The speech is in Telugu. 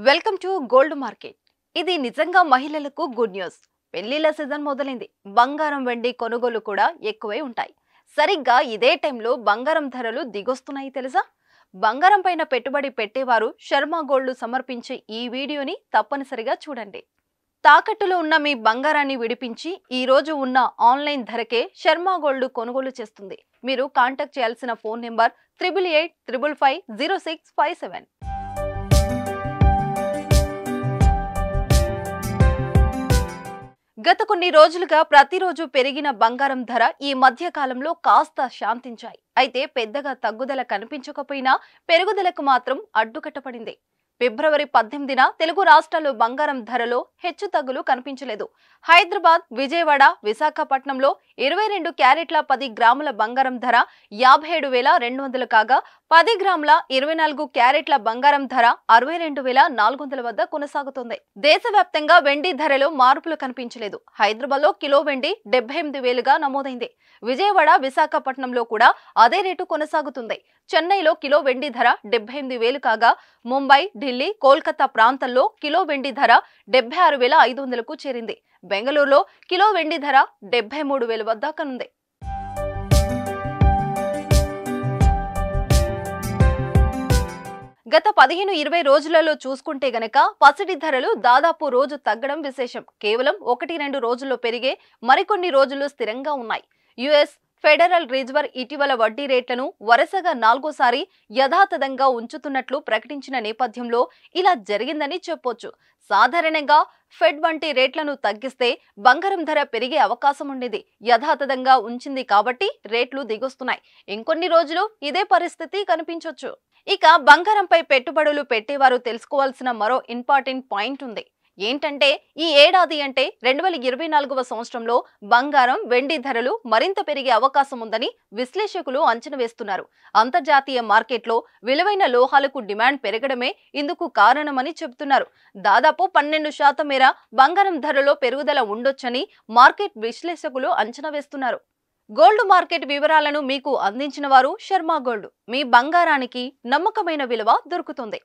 Welcome to gold market. ఇది నిజంగా మహిళలకు గుడ్ న్యూస్. పెళ్లిళ్ల సీజన్ మొదలైంది. బంగారం వెండి కొనుగోలు కూడా ఎక్కువై ఉంటాయి. సరిగ్గా ఇదే టైంలో బంగారం ధరలు దిగొస్తున్నాయి తెలుసా? బంగారం పైన పెట్టుబడి పెట్టేవారు శర్మ గోల్డ్ సమర్పించే ఈ వీడియోని తప్పనిసరిగా చూడండి. తాకట్టులో ఉన్న మీ బంగారాన్ని విడిపించి ఈ రోజు ఉన్న ఆన్లైన్ ధరకే శర్మ గోల్డ్ కొనుగోలు చేస్తుంది. మీరు కాంటాక్ట్ చేయాల్సిన ఫోన్ నెంబర్ 8885550657. గత కొన్ని రోజులుగా ప్రతిరోజు పెరిగిన బంగారం ధర ఈ మధ్య కాలంలో కాస్త శాంతించాయి. అయితే పెద్దగా తగ్గుదల కనిపించకపోయినా పెరుగుదలకు మాత్రం అడ్డుకట్టపడింది. ఫిబ్రవరి 18న తెలుగు రాష్ట్రాల్లో బంగారం ధరలో హెచ్చుతగ్గులు కనిపించలేదు. హైదరాబాద్, విజయవాడ, విశాఖపట్నంలో 22 క్యారెట్ల 10 గ్రాముల బంగారం ధర 57,200 కాగా 10 గ్రాముల 24 క్యారెట్ల బంగారం ధర 62,400 వద్ద కొనసాగుతోంది. దేశవ్యాప్తంగా వెండి ధరలో మార్పులు కనిపించలేదు. హైదరాబాద్లో కిలో వెండి 78,000గా నమోదైంది. విజయవాడ, విశాఖపట్నంలో కూడా అదే రేటు కొనసాగుతుంది. చెన్నైలో కిలో వెండి ధర 78,000 కాగా ముంబై, ఢిల్లీ, కోల్కతా ప్రాంతాల్లో కిలో వెండి ధర 76,500కు చేరింది. బెంగళూరులో కిలో వెండి ధర 73,000 వద్ద కనుంది. గత 15-20 రోజులలో చూసుకుంటే గనక పసిడి ధరలు దాదాపు రోజు తగ్గడం విశేషం. కేవలం 1-2 రోజుల్లో పెరిగే మరికొన్ని రోజులు స్థిరంగా ఉన్నాయి. యుఎస్ ఫెడరల్ రిజర్వ్ ఇటీవల వడ్డీ రేట్లను వరుసగా 4సారి యథాతథంగా ఉంచుతున్నట్లు ప్రకటించిన నేపథ్యంలో ఇలా జరిగిందని చెప్పొచ్చు. సాధారణంగా ఫెడ్ వంటి రేట్లను తగ్గిస్తే బంగారం ధర పెరిగే అవకాశం ఉండేది. యథాతథంగా ఉంచింది కాబట్టి రేట్లు దిగొస్తున్నాయి. ఇంకొన్ని రోజులు ఇదే పరిస్థితి కనిపించొచ్చు. ఇక బంగారంపై పెట్టుబడులు పెట్టేవారు తెలుసుకోవాల్సిన మరో ఇంపార్టెంట్ పాయింట్ ఉంది. ఏంటంటే ఈ ఏడాది అంటే 2024వ సంవత్సరంలో బంగారం, వెండి ధరలు మరింత పెరిగే అవకాశం ఉందని విశ్లేషకులు అంచనా వేస్తున్నారు. అంతర్జాతీయ మార్కెట్లో విలువైన లోహాలకు డిమాండ్ పెరగడమే ఇందుకు కారణమని చెబుతున్నారు. దాదాపు 12% మేర బంగారం ధరలో పెరుగుదల ఉండొచ్చని మార్కెట్ విశ్లేషకులు అంచనా వేస్తున్నారు. గోల్డ్ మార్కెట్ వివరాలను మీకు అందించిన వారు శర్మ గోల్డ్. మీ బంగారానికి నమ్మకమైన విలువ దొరుకుతుంది.